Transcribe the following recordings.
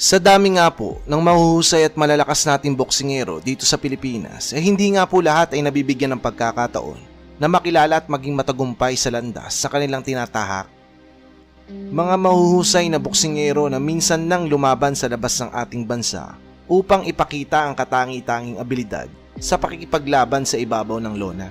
Sa dami nga po ng mahuhusay at malalakas nating boksingero dito sa Pilipinas, hindi nga po lahat ay nabibigyan ng pagkakataon na makilala at maging matagumpay sa landas sa kanilang tinatahak. Mga mahuhusay na boksingero na minsan nang lumaban sa labas ng ating bansa upang ipakita ang katangi-tanging abilidad sa pakikipaglaban sa ibabaw ng lona.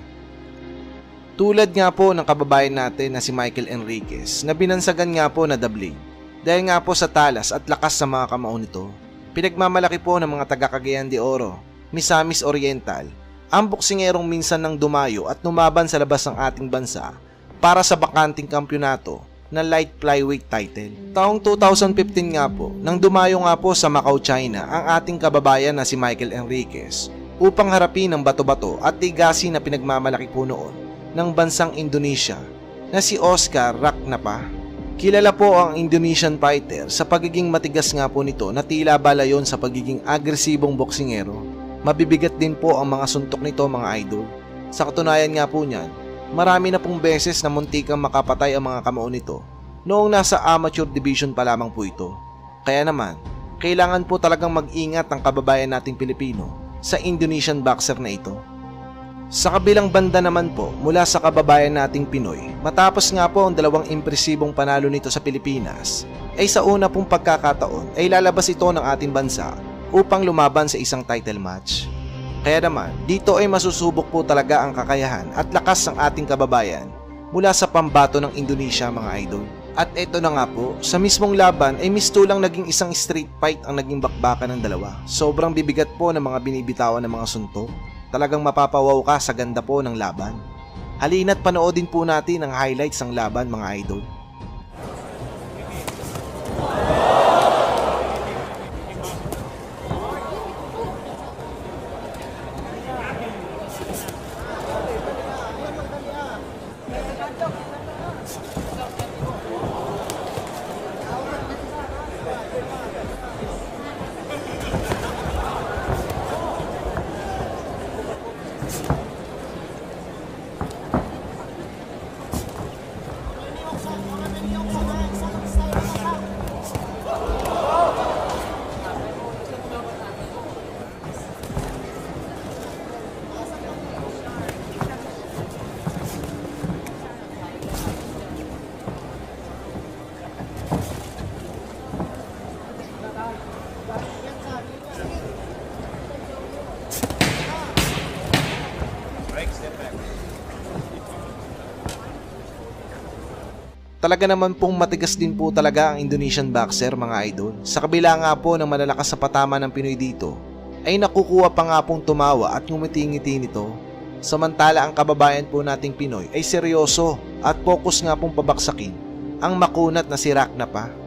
Tulad nga po ng kababayan natin na si Michael Enriquez na binansagan nga po na The Blade. Dahil nga po sa talas at lakas sa mga kamao nito, pinagmamalaki po ng mga taga Cagayan de Oro, Misamis Oriental, ang boksingerong minsan nang dumayo at lumaban sa labas ng ating bansa para sa bakanting kampyonato na light flyweight title. Taong 2015 nga po, nang dumayo nga po sa Macau, China ang ating kababayan na si Michael Enriquez upang harapin ang bato-bato at tigasi na pinagmamalaki po noon ng bansang Indonesia na si Oscar Raknapa. Kilala po ang Indonesian fighter sa pagiging matigas nga po nito na tila balayon sa pagiging agresibong boksingero. Mabibigat din po ang mga suntok nito mga idol. Sa katunayan nga po niyan, marami na pong beses na muntikang makapatay ang mga kamao nito noong nasa amateur division pa lamang po ito. Kaya naman, kailangan po talagang mag-ingat ang kababayan nating Pilipino sa Indonesian boxer na ito. Sa kabilang banda naman po, mula sa kababayan nating Pinoy, matapos nga po ang dalawang impresibong panalo nito sa Pilipinas, ay sa una pong pagkakataon ay lalabas ito ng ating bansa upang lumaban sa isang title match. Kaya naman, dito ay masusubok po talaga ang kakayahan at lakas ng ating kababayan mula sa pambato ng Indonesia mga idol. At eto na nga po, sa mismong laban ay mistulang naging isang street fight ang naging bakbakan ng dalawa. Sobrang bibigat po ng mga binibitawan ng mga suntok. Talagang mapapawaw ka sa ganda po ng laban. Halina't panoodin po natin ang highlights ng laban mga idol. Talaga naman pong matigas din po talaga ang Indonesian boxer mga idol. Sa kabila nga po ng malalakas sa patama ng Pinoy dito, ay nakukuha pa nga pong tumawa at ngumiti-ngiti nito. Samantala ang kababayan po nating Pinoy ay seryoso at focus nga pong pabaksakin ang makunat na si Raknapa.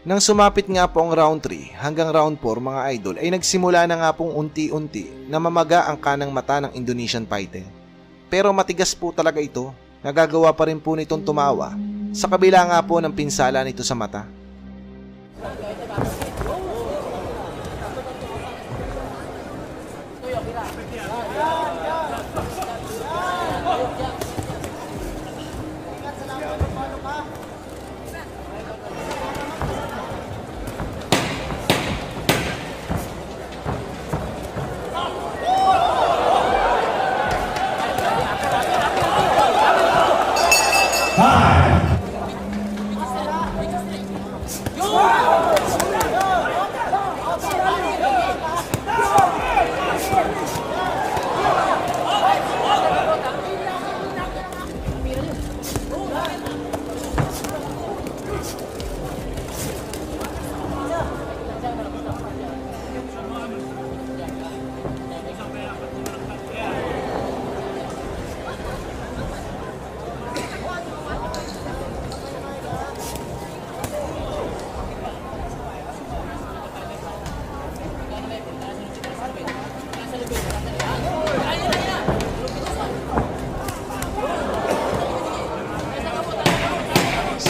Nang sumapit nga po ang round 3 hanggang round 4 mga idol ay nagsimula na nga pong unti-unti na mamaga ang kanang mata ng Indonesian fighter. Pero matigas po talaga ito, nagagawa pa rin po nitong tumawa sa kabila nga po ng pinsala nito sa mata.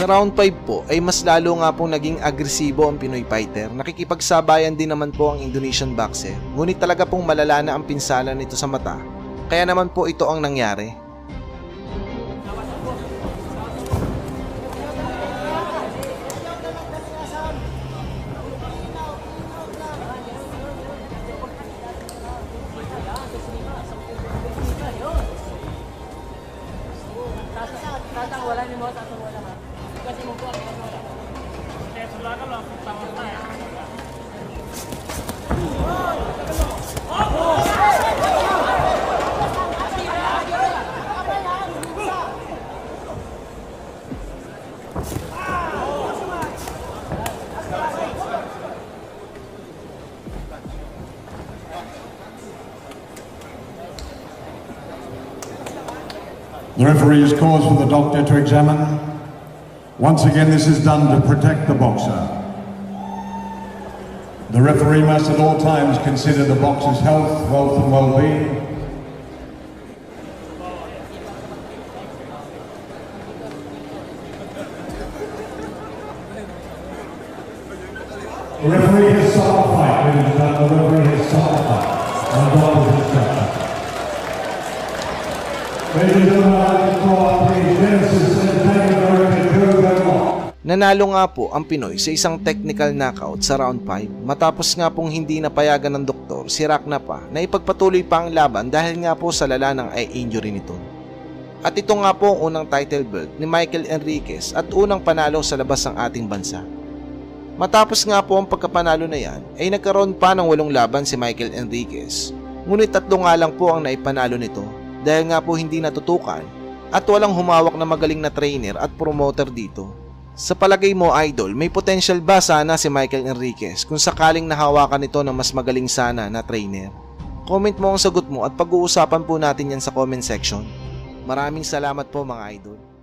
Sa round 5 po ay mas lalo nga pong naging agresibo ang Pinoy fighter. Nakikipagsabayan din naman po ang Indonesian boxer. Ngunit talaga pong malala na ang pinsala nito sa mata. Kaya naman po ito ang nangyari. The referee has cause for the doctor to examine. Once again, this is done to protect the boxer. The referee must at all times consider the boxer's health, wealth and well-being. The referee has stopped the fight, ladies and gentlemen. The referee has stopped the fight. On the doctor's instruction. Ladies and gentlemen, I'd like to call up the Genesis Entertainment Director Joe Belmont. Nanalo nga po ang Pinoy sa isang technical knockout sa round 5 matapos nga pong hindi napayagan ng doktor si Raknapa na ipagpatuloy pa ang laban dahil nga po sa lala ng eye injury nito. At ito nga po ang unang title belt ni Michael Enriquez at unang panalo sa labas ng ating bansa. Matapos nga po ang pagkapanalo na yan ay nagkaroon pa ng 8 laban si Michael Enriquez. Ngunit 3 nga lang po ang naipanalo nito dahil nga po hindi natutukan at walang humawak na magaling na trainer at promoter dito. Sa palagay mo, idol, may potential ba sana si Michael Enriquez kung sakaling nahawakan ito ng mas magaling sana na trainer? Comment mo ang sagot mo at pag-uusapan po natin yan sa comment section. Maraming salamat po mga idol.